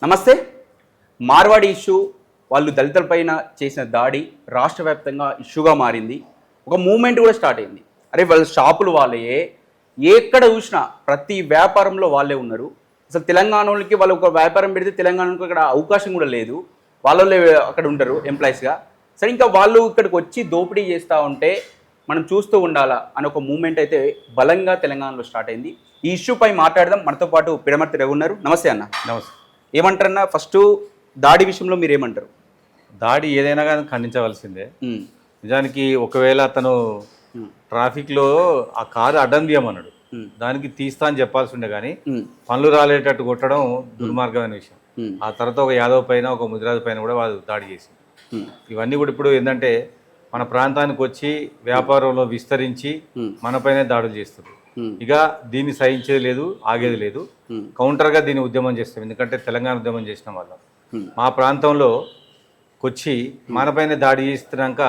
నమస్తే. మార్వాడి ఇష్యూ వాళ్ళు దళితులపైన చేసిన దాడి రాష్ట్ర వ్యాప్తంగా ఇష్యూగా మారింది. ఒక మూమెంట్ కూడా స్టార్ట్ అయింది. అరే వాళ్ళ షాపులు వాళ్ళే, ఎక్కడ చూసినా ప్రతి వ్యాపారంలో వాళ్ళే ఉన్నారు. అసలు తెలంగాణకి వాళ్ళు ఒక వ్యాపారం పెడితే తెలంగాణకు అక్కడ అవకాశం కూడా లేదు. వాళ్ళే అక్కడ ఉంటారు ఎంప్లాయీస్గా. సరే ఇంకా వాళ్ళు ఇక్కడికి వచ్చి దోపిడీ చేస్తూ ఉంటే మనం చూస్తూ ఉండాలా అని ఒక మూమెంట్ అయితే బలంగా తెలంగాణలో స్టార్ట్ అయింది. ఈ ఇష్యూపై మాట్లాడదాం. మనతో పాటు పిడమర్తి రవి ఉన్నారు. నమస్తే అన్న. నమస్తే. ఏమంటారన్నా, ఫస్ట్ దాడి విషయంలో మీరు ఏమంటారు? దాడి ఏదైనా కానీ ఖండించవలసిందే. నిజానికి ఒకవేళ అతను ట్రాఫిక్లో ఆ కారు అడ్డం తీయమన్నాడు, దానికి తీస్తా అని చెప్పాల్సి ఉండే, కానీ పనులు రాలేటట్టు కొట్టడం దుర్మార్గమైన విషయం. ఆ తర్వాత ఒక యాదవ్ పైన ఒక ముదిరాజు పైన కూడా వాళ్ళు దాడి చేసింది. ఇవన్నీ కూడా ఇప్పుడు ఏంటంటే మన ప్రాంతానికి వచ్చి వ్యాపారంలో విస్తరించి మనపైనే దాడులు చేస్తారు. ఇక దీన్ని సహించేది లేదు, ఆగేది లేదు. కౌంటర్గా దీన్ని ఉద్యమం చేస్తాం. ఎందుకంటే తెలంగాణ ఉద్యమం చేసిన వాళ్ళ మా ప్రాంతంలో వచ్చి మనపైన దాడి చేస్తున్నాక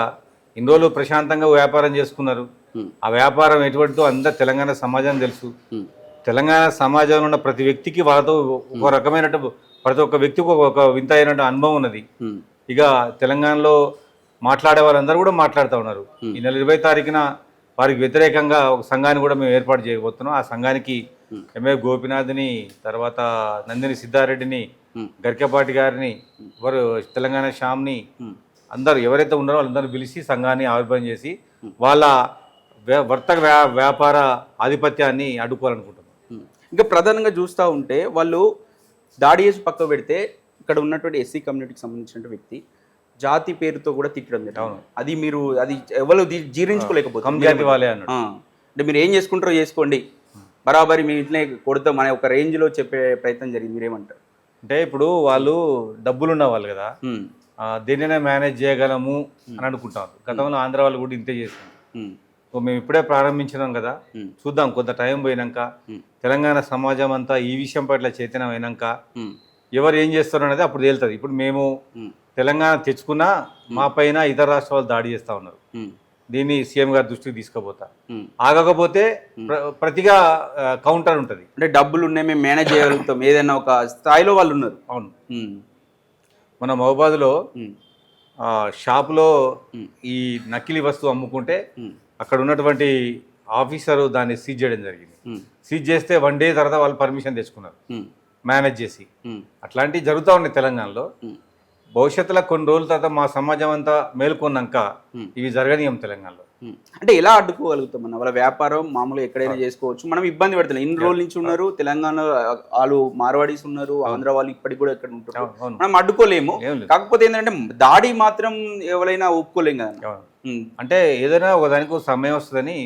ఇన్ని రోజులు ప్రశాంతంగా వ్యాపారం చేసుకున్నారు. ఆ వ్యాపారం ఎటువంటిదో అందరూ తెలంగాణ సమాజం తెలుసు. తెలంగాణ సమాజంలో ఉన్న ప్రతి వ్యక్తికి వాళ్ళతో ఒక రకమైన ప్రతి ఒక్క వ్యక్తికి ఒక వింత అయినట్టు అనుభవం ఉన్నది. ఇక తెలంగాణలో మాట్లాడే వాళ్ళందరూ కూడా మాట్లాడుతూ ఉన్నారు. ఈ నెల 20 తారీఖున వారికి వ్యతిరేకంగా ఒక సంఘాన్ని కూడా మేము ఏర్పాటు చేయబోతున్నాం. ఆ సంఘానికి ఎంఏ గోపినాథ్ని, తర్వాత నందిని సిద్ధారెడ్డిని, గరికపాటి గారిని, వారు తెలంగాణ శ్యామ్ని, అందరూ ఎవరైతే ఉన్నారో వాళ్ళందరూ పిలిచి సంఘాన్ని ఆవిర్భావం చేసి వాళ్ళ వర్తక వ్యాపార ఆధిపత్యాన్ని అడ్డుకోవాలనుకుంటున్నాం. ఇంకా ప్రధానంగా చూస్తూ ఉంటే వాళ్ళు దాడి చేసి పక్క పెడితే ఇక్కడ ఉన్నటువంటి ఎస్సీ కమ్యూనిటీకి సంబంధించిన వ్యక్తి జాతి పేరుతో కూడా తిట్టడం జరిగింది. అది మీరు అది ఎవరు జీర్ణించుకోలేకపోతే వాళ్ళే అన్నాడు. అంటే మీరు ఏం చేసుకుంటారో చేసుకోండి, బరాబరి మీ ఇంట్లో కొడుతాం అనే ఒక రేంజ్లో చెప్పే ప్రయత్నం జరిగింది. మీరేమంటారు? అంటే ఇప్పుడు వాళ్ళు డబ్బులు ఉన్న వాళ్ళు కదా, దేనినే మేనేజ్ చేయగలము అని అనుకుంటారు. గతంలో ఆంధ్ర వాళ్ళు కూడా ఇంతే చేసింది. మేము ఇప్పుడే ప్రారంభించినాం కదా, చూద్దాం కొంత టైం పోయినాక తెలంగాణ సమాజం అంతా ఈ విషయం పట్ల చైతన్యం అయినాక ఎవరు ఏం చేస్తారు అనేది అప్పుడు తేలుతుంది. ఇప్పుడు మేము తెలంగాణ తెచ్చుకున్నా మా పైన ఇతర రాష్ట్రాలు దాడి చేస్తూ ఉన్నారు. దీన్ని సీఎం గారి దృష్టికి తీసుకుపోతా. ఆగకపోతే ప్రతిగా కౌంటర్ ఉంటుంది. అంటే డబ్బులు ఉన్నాయి, మేము మేనేజ్ చేయగలుగుతాం, ఏదైనా ఒక స్థాయిలో వాళ్ళు ఉన్నారు. అవును. మన మహబాద్లో షాపులో ఈ నకిలీ వస్తువు అమ్ముకుంటే అక్కడ ఉన్నటువంటి ఆఫీసరు దాన్ని సీజ్ చేయడం జరిగింది. సీజ్ చేస్తే 1 డే తర్వాత వాళ్ళు పర్మిషన్ తెచ్చుకున్నారు మేనేజ్ చేసి. అట్లాంటివి జరుగుతూ ఉన్నాయి తెలంగాణలో. భవిష్యత్తులో కొన్ని రోజుల తర్వాత మా సమాజం అంతా మేల్కొన్నాక ఇవి జరగనీయం తెలంగాణలో. అంటే ఎలా అడ్డుకోగలుగుతాం అన్న? వాళ్ళ వ్యాపారం మామూలుగా ఎక్కడైనా చేసుకోవచ్చు, మనం ఇబ్బంది పెడతాం. ఇన్ని రోజుల నుంచి ఉన్నారు తెలంగాణ వాళ్ళు, మార్వాడీస్ ఉన్నారు, ఆంధ్ర వాళ్ళు ఇప్పటికి కూడా ఇక్కడ ఉంటారు. మనం అడ్డుకోలేము. కాకపోతే ఏంటంటే దాడి మాత్రం ఎవరైనా ఒప్పుకోలేం కదా. అంటే ఏదైనా ఒక దానికి సమయం వస్తుందని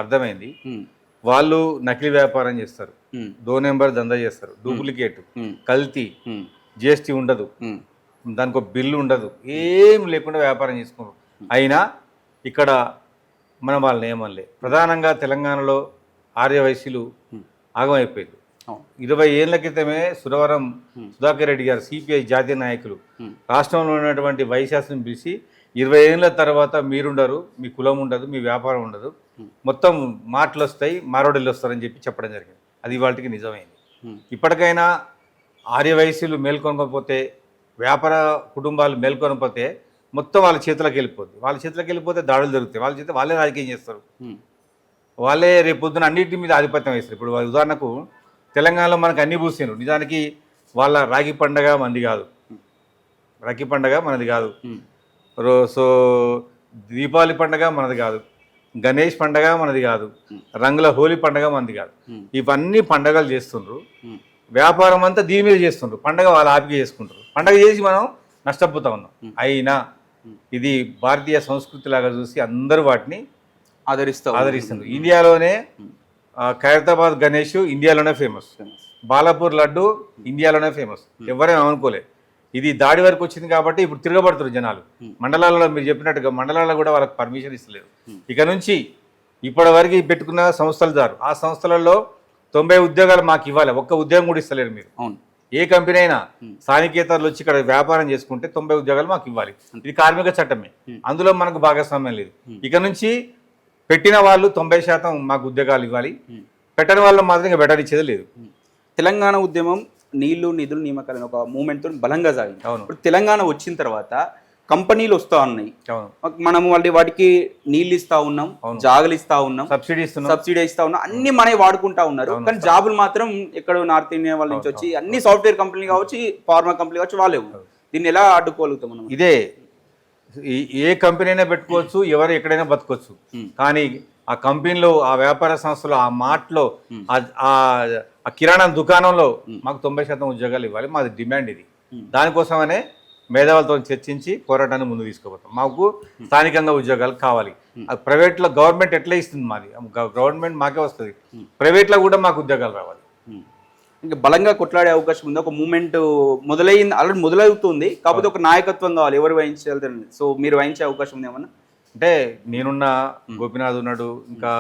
అర్థమైంది. వాళ్ళు నకిలీ వ్యాపారం చేస్తారు, 2 నెంబర్ దందా చేస్తారు, డూప్లికేట్, కల్తీ, జిఎస్టీ ఉండదు, దానికి ఒక బిల్లు ఉండదు, ఏం లేకుండా వ్యాపారం చేసుకున్నారు. అయినా ఇక్కడ మన వాళ్ళని ఏమనలే. ప్రధానంగా తెలంగాణలో ఆర్యవైశ్యులు ఆగమైపోయింది. 20 ఏళ్ల క్రితమే సురవరం సుధాకర్ రెడ్డి గారు, సిపిఐ జాతీయ నాయకులు, రాష్ట్రంలో ఉన్నటువంటి వైశ్యాసుని పిలిచి 20 ఏళ్ళ తర్వాత మీరుండరు, మీ కులం ఉండదు, మీ వ్యాపారం ఉండదు, మొత్తం మాటలు వస్తాయి, మారోడీలు వస్తారని చెప్పడం జరిగింది. అది వాళ్ళకి నిజమైంది. ఇప్పటికైనా ఆర్యవైశ్యులు మేల్కొనకపోతే, వ్యాపార కుటుంబాలు మేల్కొనకపోతే మొత్తం వాళ్ళ చేతులకు వెళ్ళిపోద్ది. వాళ్ళ చేతులకు వెళ్ళిపోతే దాడులు జరుగుతాయి. వాళ్ళ చేత వాళ్ళే రాజకీయం చేస్తారు. వాళ్ళే రేపు పొద్దున అన్నింటి మీద ఆధిపత్యం వేస్తారు. ఇప్పుడు ఉదాహరణకు తెలంగాణలో మనకు అన్ని పూసినారు. నిజానికి వాళ్ళ రాఖీ పండగ మనది కాదు, రాఖీ పండగ మనది కాదు, సో దీపావళి పండగ మనది కాదు, గణేష్ పండగ మనది కాదు, రంగుల హోలీ పండగ మనది కాదు. ఇవన్నీ పండగలు చేస్తుండ్రు. వ్యాపారం అంతా దీని మీద చేస్తుండ్రు. పండగ వాళ్ళు ఆపిక చేసుకుంటారు. పండగ చేసి మనం నష్టపోతా ఉన్నాం. అయినా ఇది భారతీయ సంస్కృతి లాగా చూసి అందరూ వాటిని ఆదరిస్తున్నారు. ఇండియాలోనే ఖైరతాబాద్ గణేష్ ఇండియాలోనే ఫేమస్, బాలాపూర్ లడ్డు ఇండియాలోనే ఫేమస్. ఎవరేమో అనుకోలేదు. ఇది దాడి వరకు వచ్చింది కాబట్టి ఇప్పుడు తిరగబడుతున్నారు జనాలు. మండలాల్లో మీరు చెప్పినట్టుగా మండలాల్లో కూడా వాళ్ళకి పర్మిషన్ ఇస్తలేదు. ఇక నుంచి ఇప్పటి వరకు పెట్టుకున్న సంస్థలు దారు, ఆ సంస్థలలో 90 ఉద్యోగాలు మాకు ఇవ్వాలి, ఒక్క ఉద్యోగం కూడా ఇస్తలేరు మీరు. అవును. ఏ కంపెనీ అయినా స్థానికేతరులు వచ్చి ఇక్కడ వ్యాపారం చేసుకుంటే 90 ఉద్యోగాలు మాకు ఇవ్వాలి. ఇది కార్మిక చట్టమే, అందులో మనకు భాగస్వామ్యం లేదు. ఇక నుంచి పెట్టిన వాళ్ళు 90% మాకు ఉద్యోగాలు ఇవ్వాలి, పెట్టని వాళ్ళు మాత్రం ఇంకా బెటర్ ఇచ్చేది లేదు. తెలంగాణ ఉద్యమం నీళ్లు నిధులు నియామకాలు ఒక మూమెంట్తో బలంగా సాగింది. అవును. ఇప్పుడు తెలంగాణ వచ్చిన తర్వాత కంపెనీలు వస్తూ ఉన్నాయి, అవును, మనం వాటికి నీళ్ళు ఇస్తా ఉన్నాం, జాగులు ఇస్తా ఉన్నాం, సబ్సిడీ ఇస్తా ఉన్నాం, అన్ని మనవి వాడుకుంటా ఉన్నారు. కానీ జాబులు మాత్రం ఎక్కడో నార్త్ ఇండియా వాళ్ళ నుంచి వచ్చి అన్ని సాఫ్ట్వేర్ కంపెనీ కావచ్చు, ఫార్మా కంపెనీ కావచ్చు, వాళ్ళే ఉన్నారు. దీన్ని ఎలా అడ్డుకోగలుగుతాం మనం? ఇదే ఏ కంపెనీ అయినా పెట్టుకోవచ్చు, ఎవరు ఎక్కడైనా బతకొచ్చు. కానీ ఆ కంపెనీలో, ఆ వ్యాపార సంస్థలో, ఆ మార్ట్లో, ఆ కిరాణా దుకాణంలో మాకు 90% ఉద్యోగాలు ఇవ్వాలి. మాది డిమాండ్ ఇది. దానికోసమనే మేధావులతో చర్చించి పోరాటాన్ని ముందు తీసుకుపోతాం. మాకు స్థానికంగా ఉద్యోగాలు కావాలి. ప్రైవేట్లో గవర్నమెంట్ ఎట్లా ఇస్తుంది, మాది గవర్నమెంట్ మాకే వస్తుంది, ప్రైవేట్లో కూడా మాకు ఉద్యోగాలు రావాలి. ఇంకా బలంగా కొట్లాడే అవకాశం ఉంది. ఒక మూమెంట్ మొదలైంది, ఆల్రెడీ మొదలవుతుంది, కాకపోతే ఒక నాయకత్వం కావాలి, ఎవరు వహించాలి. సో మీరు వహించే అవకాశం ఉంది ఏమన్నా? అంటే నేనున్నా, గోపినాథ్ ఉన్నాడు, ఇంకా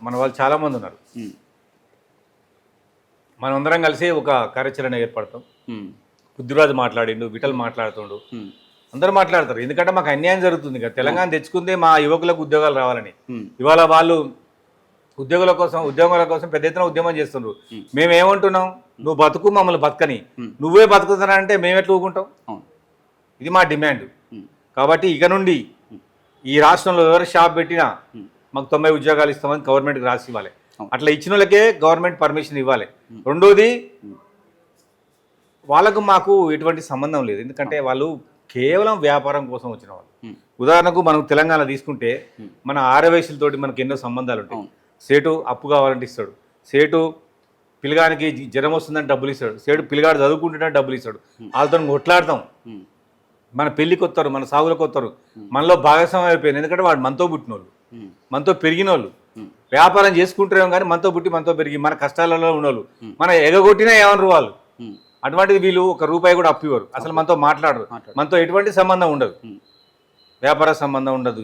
మన వాళ్ళు చాలా మంది ఉన్నారు. మనమందరం కలిసి ఒక కార్యాచరణ ఏర్పడతాం. బుద్ధిరాజు మాట్లాడిండు, విఠల్ మాట్లాడుతుండు, అందరూ మాట్లాడతారు. ఎందుకంటే మాకు అన్యాయం జరుగుతుంది కదా. తెలంగాణ తెచ్చుకుందే మా యువకులకు ఉద్యోగాలు రావాలని. ఇవాళ వాళ్ళు ఉద్యోగాల కోసం పెద్ద ఎత్తున ఉద్యమం చేస్తుండ్రు. మేమేమంటున్నాం, నువ్వు బతుకు, మమ్మల్ని బతకని, నువ్వే బతుకుతానంటే మేము ఎట్లా ఊకుంటాం? ఇది మా డిమాండ్. కాబట్టి ఇక నుండి ఈ రాష్ట్రంలో ఎవరు షాప్ పెట్టినా మాకు 90 ఉద్యోగాలు ఇస్తామని గవర్నమెంట్కి రాసి ఇవ్వాలి. అట్లా ఇచ్చిన వాళ్ళకే గవర్నమెంట్ పర్మిషన్ ఇవ్వాలి. రెండోది, వాళ్ళకు మాకు ఎటువంటి సంబంధం లేదు. ఎందుకంటే వాళ్ళు కేవలం వ్యాపారం కోసం వచ్చిన వాళ్ళు. ఉదాహరణకు మనం తెలంగాణ తీసుకుంటే మన ఆరవేసులతోటి మనకు ఎన్నో సంబంధాలు ఉంటాయి. సేటు అప్పు కావాలంటే ఇస్తాడు, సేటు పిల్లగానికి జ్వరం వస్తుందని డబ్బులు ఇస్తాడు, సేటు పిల్లగాడు చదువుకుంటుంటే డబ్బులు ఇస్తాడు. వాళ్ళతో కొట్లాడతాం. మన పెళ్ళికి వస్తారు, మన సాగులకు వస్తారు, మనలో భాగస్వామ్యం అయిపోయింది. ఎందుకంటే వాడు మనతో పుట్టిన వాళ్ళు, మనతో పెరిగిన వాళ్ళు, వ్యాపారం చేసుకుంటారేమో కానీ మనతో పుట్టి మనతో పెరిగి మన కష్టాలలో ఉన్నోళ్ళు, మన ఎగగొట్టినా ఏమన్నారు వాళ్ళు. అటువంటిది వీళ్ళు ఒక రూపాయి కూడా అప్పు ఇవ్వరు, అసలు మనతో మాట్లాడరు, మనతో ఎటువంటి సంబంధం ఉండదు, వ్యాపార సంబంధం ఉండదు,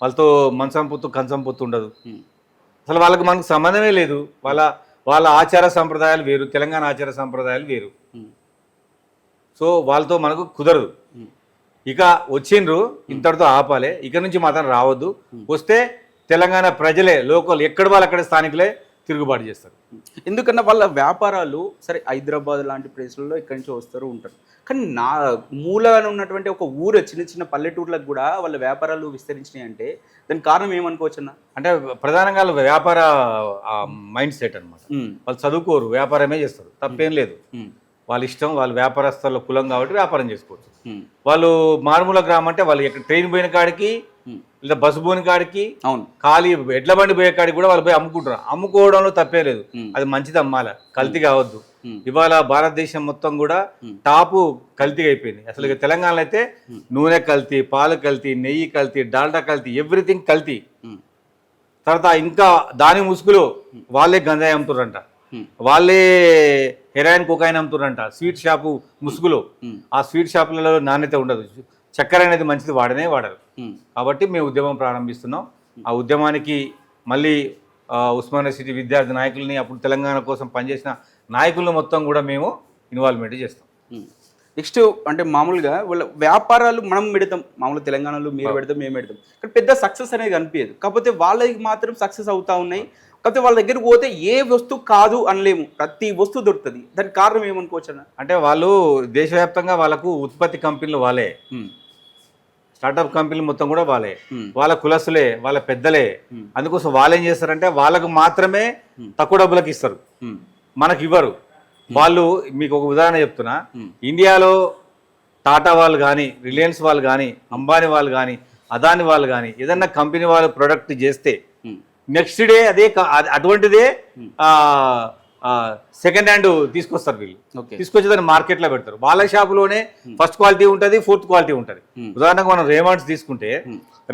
వాళ్ళతో మంచం పొత్తు కంచం పొత్తు ఉండదు. అసలు వాళ్ళకి మనకు సంబంధమే లేదు. వాళ్ళ ఆచార సంప్రదాయాలు వేరు, తెలంగాణ ఆచార సంప్రదాయాలు వేరు. సో వాళ్ళతో మనకు కుదరదు. ఇక వచ్చిండ్రు, ఇంతటితో ఆపాలి, ఇక నుంచి మాత్రం రావద్దు. వస్తే తెలంగాణ ప్రజలే, లోకల్ ఎక్కడ వాళ్ళు అక్కడ స్థానికులే తిరుగుబాటు చేస్తారు. ఎందుకన్నా వాళ్ళ వ్యాపారాలు సరే హైదరాబాద్ లాంటి ప్లేస్లలో ఇక్కడి నుంచి వస్తారు ఉంటారు, కానీ నా మూలాన ఉన్నటువంటి ఒక ఊరు చిన్న చిన్న పల్లెటూర్లకు కూడా వాళ్ళ వ్యాపారాలు విస్తరించినాయి అంటే దానికి కారణం ఏమనుకోవచ్చు అన్న? అంటే ప్రధానంగా వ్యాపార మైండ్ సెట్ అనమాట. వాళ్ళు చదువుకోరు, వ్యాపారమే చేస్తారు, తప్పేం లేదు. వాళ్ళ ఇష్టం, వాళ్ళు వ్యాపారస్తుల కులం కాబట్టి వ్యాపారం చేసుకోవచ్చు. వాళ్ళు మారుమూల గ్రామం అంటే వాళ్ళు ఎక్కడ ట్రైన్ పోయిన కాడికి లేదా బస్సు పోయిన కాడికి, అవును, ఖాళీ ఎడ్ల బండి పోయే కాడికి కూడా వాళ్ళు పోయి అమ్ముకుంటారు. అమ్ముకోవడంలో తప్పే లేదు, అది మంచిది, అమ్మాల, కల్తీ కావద్దు. ఇవాళ భారతదేశం మొత్తం కూడా టాపు కల్తీ అయిపోయింది. అసలు తెలంగాణలో అయితే నూనె కల్తీ, పాలు కల్తీ, నెయ్యి కల్తీ, డాల్డా కల్తీ, ఎవ్రీథింగ్ కల్తీ. తర్వాత ఇంకా దాని ముసుగులో వాళ్ళే గంజాయి అమ్ముతారంట, వాళ్ళే హెరాయిన్ కొకాయిన్ అమ్ముతారంట స్వీట్ షాపు ముసుగులో. ఆ స్వీట్ షాపులలో నాణ్యత ఉండదు, చక్కెర అనేది మంచిది వాడనే వాడరు. కాబట్టి మేము ఉద్యమం ప్రారంభిస్తున్నాం. ఆ ఉద్యమానికి మళ్ళీ ఉస్మానియా సిటీ విద్యార్థి నాయకుల్ని, అప్పుడు తెలంగాణ కోసం పనిచేసిన నాయకులను మొత్తం కూడా మేము ఇన్వాల్వ్మెంట్ చేస్తాం. నెక్స్ట్ అంటే మామూలుగా వాళ్ళ వ్యాపారాలు మనం పెడతాం, మామూలుగా తెలంగాణలో మీరు పెడతాం, మేము పెడతాం, కానీ పెద్ద సక్సెస్ అనేది కనిపించదు. కాకపోతే వాళ్ళకి మాత్రం సక్సెస్ అవుతా ఉన్నాయి. కాకపోతే వాళ్ళ దగ్గరికి పోతే ఏ వస్తువు కాదు అనలేము, ప్రతి వస్తువు దొరుకుతుంది. దానికి కారణం ఏమనుకోవచ్చు అన్న? అంటే వాళ్ళు దేశవ్యాప్తంగా వాళ్ళకు ఉత్పత్తి కంపెనీలు వాళ్ళే, స్టార్టప్ కంపెనీలు మొత్తం కూడా వాళ్ళే, వాళ్ళ కులసులే, వాళ్ళ పెద్దలే. అందుకోసం వాళ్ళు ఏం చేస్తారంటే వాళ్ళకు మాత్రమే తక్కువ డబ్బులకు ఇస్తారు, మనకి ఇవ్వరు. వాళ్ళు మీకు ఒక ఉదాహరణ చెప్తున్నా, ఇండియాలో టాటా వాళ్ళు కానీ, రిలయన్స్ వాళ్ళు కానీ, అంబానీ వాళ్ళు కానీ, అదాని వాళ్ళు కానీ ఏదన్నా కంపెనీ వాళ్ళు ప్రొడక్ట్ చేస్తే నెక్స్ట్ డే అదే అటువంటిదే సెకండ్ హ్యాండ్ తీసుకొస్తారు వీళ్ళు. తీసుకొచ్చి దాన్ని మార్కెట్లో పెడతారు. వాళ్ళ షాపులోనే ఫస్ట్ క్వాలిటీ ఉంటుంది, ఫోర్త్ క్వాలిటీ ఉంటుంది. ఉదాహరణకు మనం రేమండ్స్ తీసుకుంటే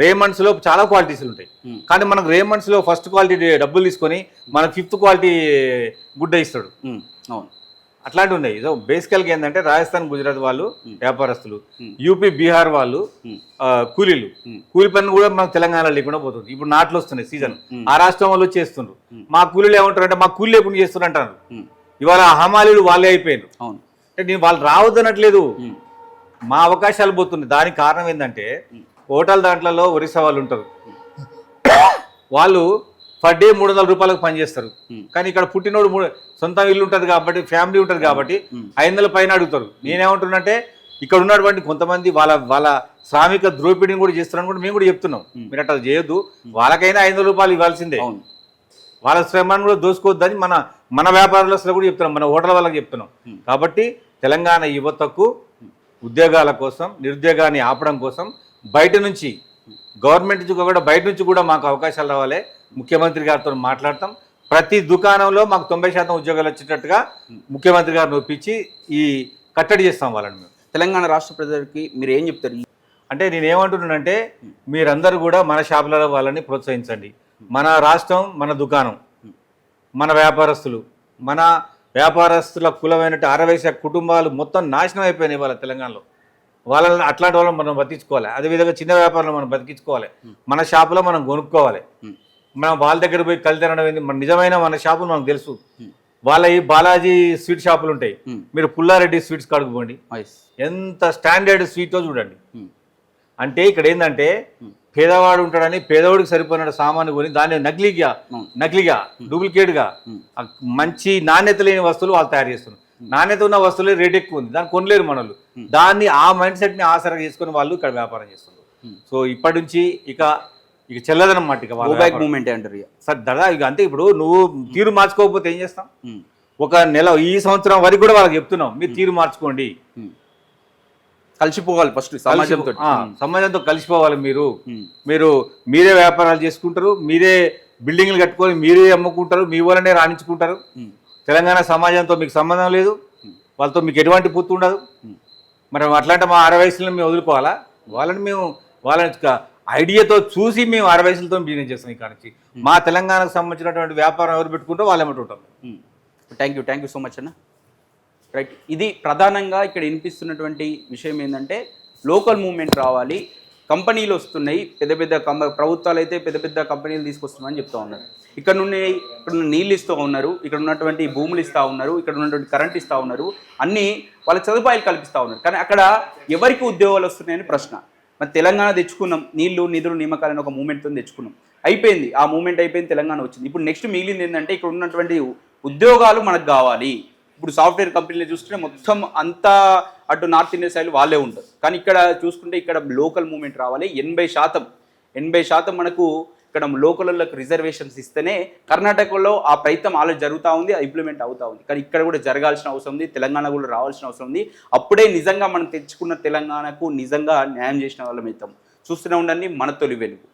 రేమండ్స్ లో చాలా క్వాలిటీస్ ఉంటాయి, కానీ మనకు రేమండ్స్ లో ఫస్ట్ క్వాలిటీ డబ్బులు తీసుకొని మనకు ఫిఫ్త్ క్వాలిటీ గుడ్డ ఇస్తాడు. అట్లాంటివి ఉన్నాయి. సో బేసికల్గా ఏంటంటే రాజస్థాన్, గుజరాత్ వాళ్ళు వ్యాపారస్తులు, యూపీ, బీహార్ వాళ్ళు కూలీలు, కూలి పని కూడా మనకు తెలంగాణలో లేకుండా పోతుంది. ఇప్పుడు నాట్లు వస్తున్నాయి సీజన్, ఆ రాష్ట్రం వాళ్ళు చేస్తుండ్రు. మా కూలీలు ఏమంటారు అంటే మా కూలీలు లేకుండా చేస్తున్నారు అంటారు. ఇవాళ హమాలీలు వాళ్ళే అయిపోయారు. అంటే నేను వాళ్ళు రావద్దనట్లేదు, మా అవకాశాలు పోతున్నాయి. దానికి కారణం ఏంటంటే హోటల్ దాంట్లో ఒరిస్సా వాళ్ళు ఉంటారు, వాళ్ళు పర్ డే 300 రూపాయలకు పనిచేస్తారు. కానీ ఇక్కడ పుట్టినోడు సొంత ఇల్లు ఉంటుంది కాబట్టి, ఫ్యామిలీ ఉంటుంది కాబట్టి 500 పైన అడుగుతారు. నేనేమంటున్నంటే ఇక్కడ ఉన్నటువంటి కొంతమంది వాళ్ళ శ్రామిక ద్రోపిడిని కూడా చేస్తున్నారని కూడా మేము కూడా చెప్తున్నాం. మీరు అట్లా చేయొద్దు, వాళ్ళకైనా 500 రూపాయలు ఇవ్వాల్సిందే. వాళ్ళ శ్రమను కూడా దోసుకోవద్దని మన వ్యాపారస్తులు కూడా చెప్తున్నాం, మన హోటల్ వాళ్ళకి చెప్తున్నాం. కాబట్టి తెలంగాణ యువతకు ఉద్యోగాల కోసం, నిరుద్యోగాన్ని ఆపడం కోసం బయట నుంచి, గవర్నమెంట్ నుంచి కూడా బయట నుంచి కూడా మాకు అవకాశాలు రావాలి. ముఖ్యమంత్రి గారితో మాట్లాడతాం. ప్రతి దుకాణంలో మాకు 90% ఉద్యోగాలు వచ్చేటట్టుగా ముఖ్యమంత్రి గారిని ఒప్పించి ఈ కట్టడి చేస్తాం వాళ్ళని. మేము తెలంగాణ రాష్ట్ర ప్రజలకి మీరు ఏం చెప్తారు? అంటే నేనేమంటున్నానంటే మీరందరూ కూడా మన షాపులలో వాళ్ళని ప్రోత్సహించండి. మన రాష్ట్రం, మన దుకాణం, మన వ్యాపారస్తులు, మన వ్యాపారస్తుల కులమైనట్టు 60 కుటుంబాలు మొత్తం నాశనం అయిపోయినాయి వాళ్ళ తెలంగాణలో. వాళ్ళని అట్లాంటి వాళ్ళని మనం బతికించుకోవాలి. అదేవిధంగా చిన్న వ్యాపారంలో మనం బతికించుకోవాలి. మన షాపులో మనం కొనుక్కోవాలి. మనం వాళ్ళ దగ్గర పోయి కలిసి తినడం ఏంది, మన నిజమైన మన షాపులు మనకు తెలుసు. వాళ్ళ ఈ బాలాజీ స్వీట్ షాపులు ఉంటాయి, మీరు పుల్లారెడ్డి స్వీట్స్ కడుగుపోండి, ఎంత స్టాండర్డ్ స్వీటో చూడండి. అంటే ఇక్కడ ఏంటంటే పేదవాడు ఉంటాడని పేదవాడికి సరిపోయిన సామాను కొని దాన్ని నకిలీగా డూప్లికేట్గా మంచి నాణ్యత లేని వస్తువులు వాళ్ళు తయారు చేస్తున్నారు. నాణ్యత ఉన్న వస్తువులే రేట్ ఎక్కువ ఉంది, దాన్ని కొనలేరు మనోళ్ళు. దాన్ని ఆ మైండ్ సెట్ని ఆసరా చేసుకుని వాళ్ళు ఇక్కడ వ్యాపారం చేస్తున్నారు. సో ఇప్పటి నుంచి ఇక చెల్లదనమాట. ఇక మూమెంట్ అంటారు సార్ దడా. ఇక అంటే ఇప్పుడు నువ్వు తీరు మార్చుకోకపోతే ఏం చేస్తాం? ఒక నెల ఈ సంవత్సరం వరకు కూడా వాళ్ళకి చెప్తున్నాం, మీరు తీరు మార్చుకోండి, కలిసిపోవాలి. ఫస్ట్ సమాజంతో కలిసిపోవాలి. మీరే వ్యాపారాలు చేసుకుంటారు, మీరే బిల్డింగ్లు కట్టుకొని మీరే అమ్ముకుంటారు, మీ వాళ్ళనే రాణించుకుంటారు. తెలంగాణ సమాజంతో మీకు సంబంధం లేదు, వాళ్ళతో మీకు ఎటువంటి పూర్తి ఉండదు. మరి అట్లాంటి మా 60 వయసులను మేము వదులుకోవాలా? వాళ్ళని ఐడియాతో చూసి మేము 60 వయసులతో బిజినెస్ చేస్తాం. ఇక్కడ నుంచి మా తెలంగాణకు సంబంధించినటువంటి వ్యాపారం ఎవరు పెట్టుకుంటో వాళ్ళు ఏమంటుంటాం. థ్యాంక్ యూ సో మచ్ అన్న. రైట్, ఇది ప్రధానంగా ఇక్కడ వినిపిస్తున్నటువంటి విషయం ఏంటంటే లోకల్ మూవ్మెంట్ రావాలి. కంపెనీలు వస్తున్నాయి, పెద్ద ప్రభుత్వాలు అయితే పెద్ద కంపెనీలు తీసుకొస్తున్నామని చెప్తా ఉన్నారు. ఇక్కడ ఉన్న నీళ్ళు ఇస్తూ ఉన్నారు, ఇక్కడ ఉన్నటువంటి భూములు ఇస్తూ ఉన్నారు, ఇక్కడ ఉన్నటువంటి కరెంట్ ఇస్తూ ఉన్నారు, అన్నీ వాళ్ళకి సదుపాయాలు కల్పిస్తూ ఉన్నారు. కానీ అక్కడ ఎవరికి ఉద్యోగాలు వస్తున్నాయని ప్రశ్న. మరి తెలంగాణ తెచ్చుకున్నాం, నీళ్లు నిధులు నియామకాలను ఒక మూమెంట్తో తెచ్చుకున్నాం, అయిపోయింది. ఆ మూమెంట్ అయిపోయింది, తెలంగాణ వచ్చింది. ఇప్పుడు నెక్స్ట్ మిగిలింది ఏంటంటే ఇక్కడ ఉన్నటువంటి ఉద్యోగాలు మనకు కావాలి. ఇప్పుడు సాఫ్ట్వేర్ కంపెనీలు చూసుకుంటే మొత్తం అంతా అటు నార్త్ ఇండియా సైడ్ వాళ్ళే ఉంటారు. కానీ ఇక్కడ చూసుకుంటే ఇక్కడ లోకల్ మూవ్మెంట్ రావాలి. 80% మనకు ఇక్కడ లోకల్లకు రిజర్వేషన్స్ ఇస్తేనే కర్ణాటకలో ఆ ప్రయత్నం ఆల్రెడీ జరుగుతూ ఉంది, ఇంప్లిమెంట్ అవుతూ ఉంది. కానీ ఇక్కడ కూడా జరగాల్సిన అవసరం ఉంది, తెలంగాణ కూడా రావాల్సిన అవసరం ఉంది. అప్పుడే నిజంగా మనం తెచ్చుకున్న తెలంగాణకు నిజంగా న్యాయం చేసిన వాళ్ళం అవుతాం. చూస్తూనే ఉండండి మన తొలి వెలుగు.